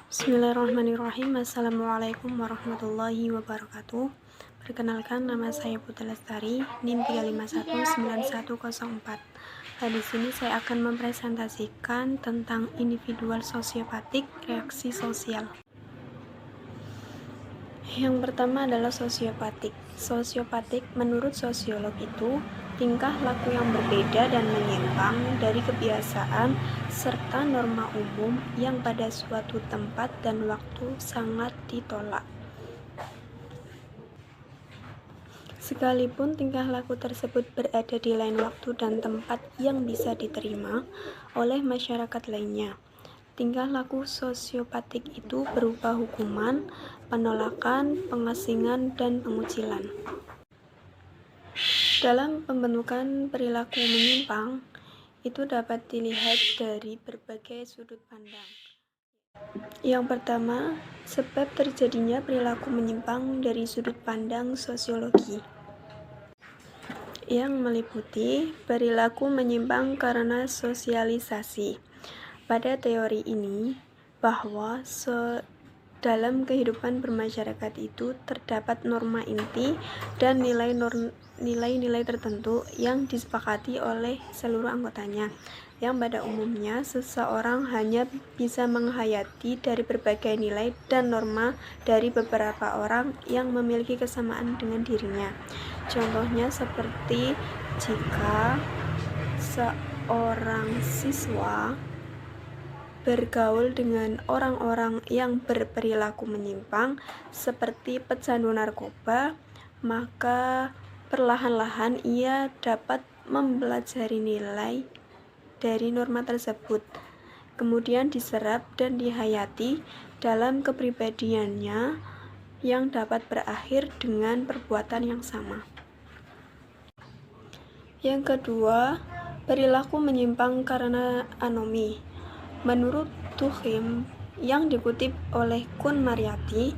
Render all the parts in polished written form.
Bismillahirrahmanirrahim. Assalamualaikum warahmatullahi wabarakatuh. Perkenalkan, nama saya Putri Lestari, NIM 3519104. Di sini saya akan mempresentasikan tentang individual sosiopatik, reaksi sosial. Yang pertama adalah sosiopatik. Sosiopatik menurut sosiolog itu tingkah laku yang berbeda dan menyimpang dari kebiasaan serta norma umum yang pada suatu tempat dan waktu sangat ditolak. Sekalipun tingkah laku tersebut berada di lain waktu dan tempat yang bisa diterima oleh masyarakat lainnya. Tingkah laku sosiopatik itu berupa hukuman, penolakan, pengasingan, dan pengucilan. Dalam pembentukan perilaku menyimpang, itu dapat dilihat dari berbagai sudut pandang. Yang pertama, sebab terjadinya perilaku menyimpang dari sudut pandang sosiologi, yang meliputi perilaku menyimpang karena sosialisasi. Pada teori ini, bahwa dalam kehidupan bermasyarakat itu terdapat norma inti dan nilai-nilai tertentu yang disepakati oleh seluruh anggotanya, yang pada umumnya seseorang hanya bisa menghayati dari berbagai nilai dan norma dari beberapa orang yang memiliki kesamaan dengan dirinya. Contohnya seperti jika seorang siswa bergaul dengan orang-orang yang berperilaku menyimpang seperti pecandu narkoba, maka perlahan-lahan ia dapat mempelajari nilai dari norma tersebut, kemudian diserap dan dihayati dalam kepribadiannya yang dapat berakhir dengan perbuatan yang sama. Yang kedua, perilaku menyimpang karena anomi. Menurut Tuchim yang dikutip oleh Kun Mariyati,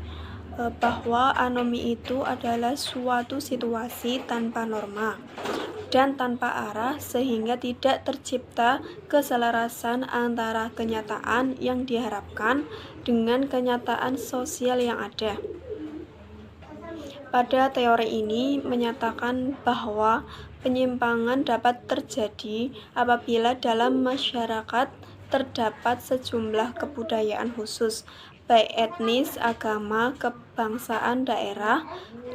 bahwa anomi itu adalah suatu situasi tanpa norma dan tanpa arah sehingga tidak tercipta keselarasan antara kenyataan yang diharapkan dengan kenyataan sosial yang ada. Pada teori ini menyatakan bahwa penyimpangan dapat terjadi apabila dalam masyarakat terdapat sejumlah kebudayaan khusus, baik etnis, agama, kebangsaan, daerah,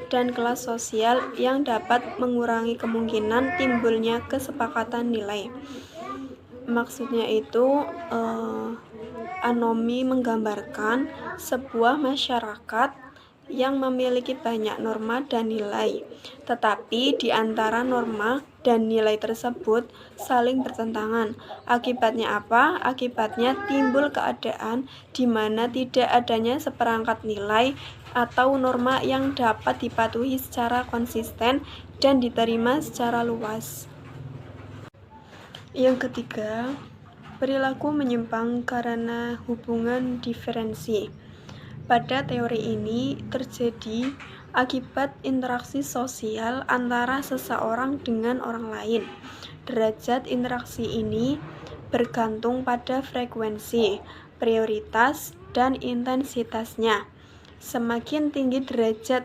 dan kelas sosial yang dapat mengurangi kemungkinan timbulnya kesepakatan nilai. Maksudnya itu, anomi menggambarkan sebuah masyarakat yang memiliki banyak norma dan nilai, tetapi di antara norma dan nilai tersebut saling bertentangan. Akibatnya apa? Akibatnya timbul keadaan di mana tidak adanya seperangkat nilai atau norma yang dapat dipatuhi secara konsisten dan diterima secara luas. Yang ketiga, perilaku menyimpang karena hubungan diferensi. Pada teori ini terjadi akibat interaksi sosial antara seseorang dengan orang lain. Derajat interaksi ini bergantung pada frekuensi, prioritas, dan intensitasnya. Semakin tinggi derajat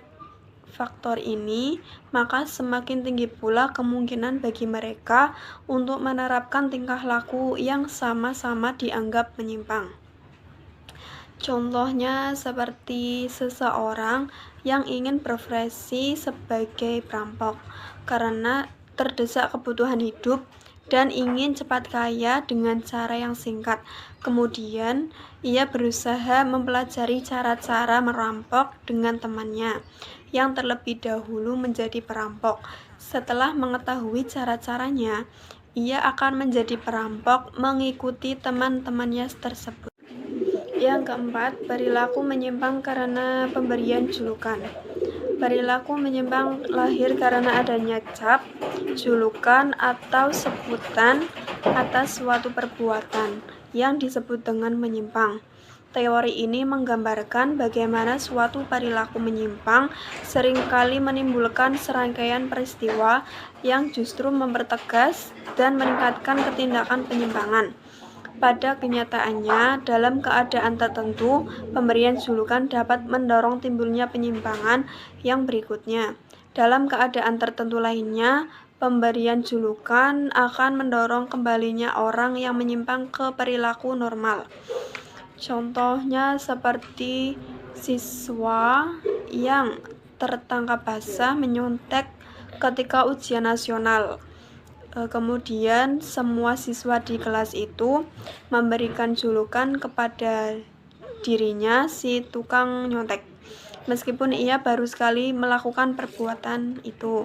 faktor ini, maka semakin tinggi pula kemungkinan bagi mereka untuk menerapkan tingkah laku yang sama-sama dianggap menyimpang. Contohnya seperti seseorang yang ingin berprofesi sebagai perampok karena terdesak kebutuhan hidup dan ingin cepat kaya dengan cara yang singkat. Kemudian ia berusaha mempelajari cara-cara merampok dengan temannya yang terlebih dahulu menjadi perampok. Setelah mengetahui cara-caranya, ia akan menjadi perampok mengikuti teman-temannya tersebut. Yang keempat, perilaku menyimpang karena pemberian julukan. Perilaku menyimpang lahir karena adanya cap, julukan, atau sebutan atas suatu perbuatan yang disebut dengan menyimpang. Teori ini menggambarkan bagaimana suatu perilaku menyimpang seringkali menimbulkan serangkaian peristiwa yang justru mempertegas dan meningkatkan ketindakan penyimpangan. Pada kenyataannya, dalam keadaan tertentu, pemberian julukan dapat mendorong timbulnya penyimpangan yang berikutnya. Dalam keadaan tertentu lainnya, pemberian julukan akan mendorong kembalinya orang yang menyimpang ke perilaku normal. Contohnya seperti siswa yang tertangkap basah menyontek ketika ujian nasional. Kemudian semua siswa di kelas itu memberikan julukan kepada dirinya si tukang nyontek, meskipun ia baru sekali melakukan perbuatan itu.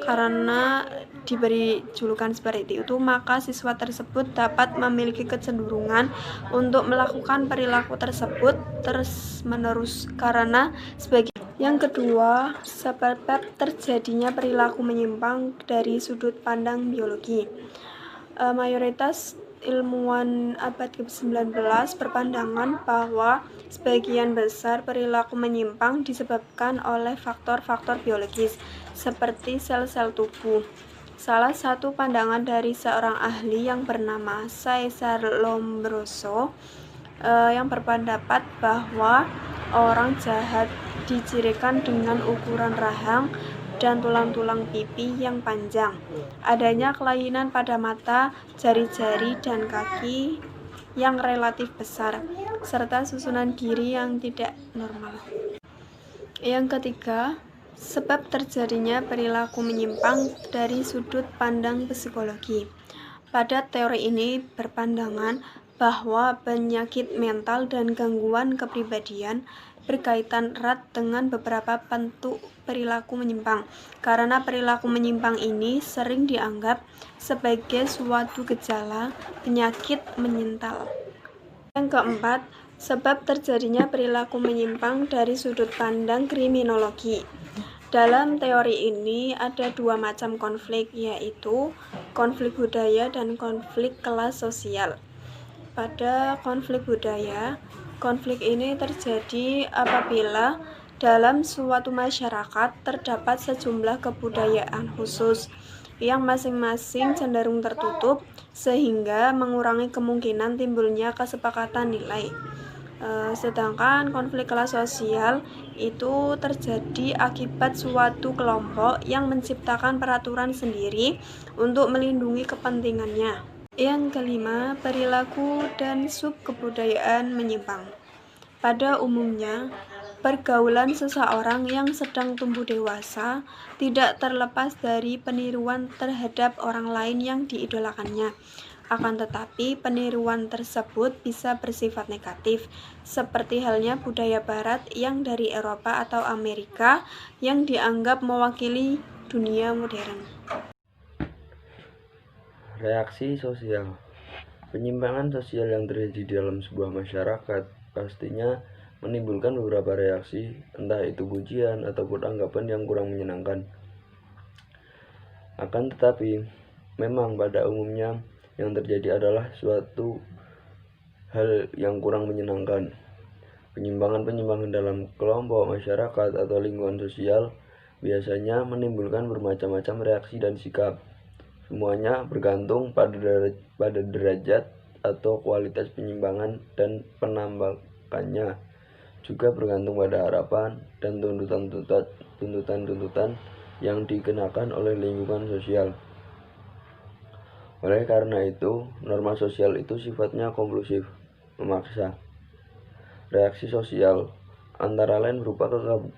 Karena diberi julukan seperti itu, maka siswa tersebut dapat memiliki kecenderungan untuk melakukan perilaku tersebut terus-menerus karena sebagai yang kedua, sebab terjadinya perilaku menyimpang dari sudut pandang biologi. Mayoritas ilmuwan abad ke-19 berpandangan bahwa sebagian besar perilaku menyimpang disebabkan oleh faktor-faktor biologis seperti sel-sel tubuh. Salah satu pandangan dari seorang ahli yang bernama Cesar Lombroso yang berpendapat bahwa orang jahat dicirikan dengan ukuran rahang dan tulang-tulang pipi yang panjang, adanya kelainan pada mata, jari-jari, dan kaki yang relatif besar, serta susunan giri yang tidak normal. Yang ketiga, sebab terjadinya perilaku menyimpang dari sudut pandang psikologi. Pada teori ini berpandangan bahwa penyakit mental dan gangguan kepribadian berkaitan erat dengan beberapa bentuk perilaku menyimpang, karena perilaku menyimpang ini sering dianggap sebagai suatu gejala penyakit mental. Yang keempat, sebab terjadinya perilaku menyimpang dari sudut pandang kriminologi. Dalam teori ini ada dua macam konflik, yaitu konflik budaya dan konflik kelas sosial. Pada konflik budaya, konflik ini terjadi apabila dalam suatu masyarakat terdapat sejumlah kebudayaan khusus yang masing-masing cenderung tertutup sehingga mengurangi kemungkinan timbulnya kesepakatan nilai. Sedangkan konflik kelas sosial itu terjadi akibat suatu kelompok yang menciptakan peraturan sendiri untuk melindungi kepentingannya. Yang kelima, perilaku dan subkebudayaan menyimpang. Pada umumnya, pergaulan seseorang yang sedang tumbuh dewasa tidak terlepas dari peniruan terhadap orang lain yang diidolakannya. Akan tetapi, peniruan tersebut bisa bersifat negatif, seperti halnya budaya barat yang dari Eropa atau Amerika yang dianggap mewakili dunia modern. Reaksi sosial. Penyimpangan sosial yang terjadi dalam sebuah masyarakat pastinya menimbulkan beberapa reaksi, entah itu pujian ataupun anggapan yang kurang menyenangkan. Akan tetapi, memang pada umumnya yang terjadi adalah suatu hal yang kurang menyenangkan. Penyimpangan-penyimpangan dalam kelompok, masyarakat, atau lingkungan sosial biasanya menimbulkan bermacam-macam reaksi dan sikap. Semuanya bergantung pada derajat atau kualitas penyimpangan dan penambakannya. Juga bergantung pada harapan dan tuntutan-tuntutan yang dikenakan oleh lingkungan sosial. Oleh karena itu, norma sosial itu sifatnya konklusif, memaksa. Reaksi sosial antara lain berupa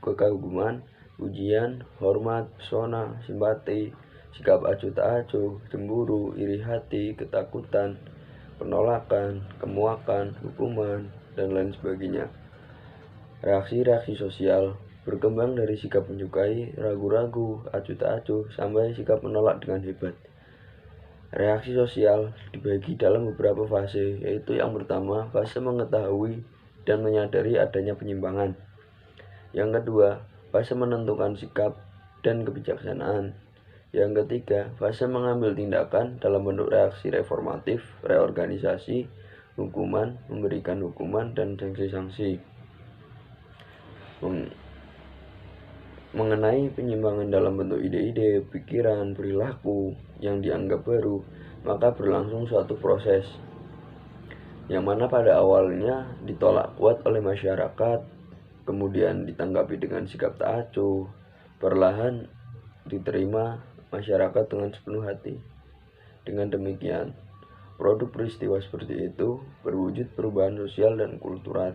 kekaguman, pujian, hormat, pesona, simpati, sikap acuh tak acuh, cemburu, iri hati, ketakutan, penolakan, kemuakan, hukuman, dan lain sebagainya. Reaksi-reaksi sosial berkembang dari sikap menyukai, ragu-ragu, acuh tak acuh, sampai sikap menolak dengan hebat. Reaksi sosial dibagi dalam beberapa fase, yaitu yang pertama, fase mengetahui dan menyadari adanya penyimpangan. Yang kedua, fase menentukan sikap dan kebijaksanaan. Yang ketiga, fase mengambil tindakan dalam bentuk reaksi reformatif, reorganisasi, hukuman, memberikan hukuman, dan sanksi-sanksi. Mengenai penyimpangan dalam bentuk ide-ide, pikiran, perilaku yang dianggap baru, maka berlangsung suatu proses. yang mana pada awalnya ditolak kuat oleh masyarakat, kemudian ditanggapi dengan sikap tak acuh, perlahan diterima masyarakat dengan sepenuh hati. Dengan demikian, produk peristiwa seperti itu berwujud perubahan sosial dan kultural.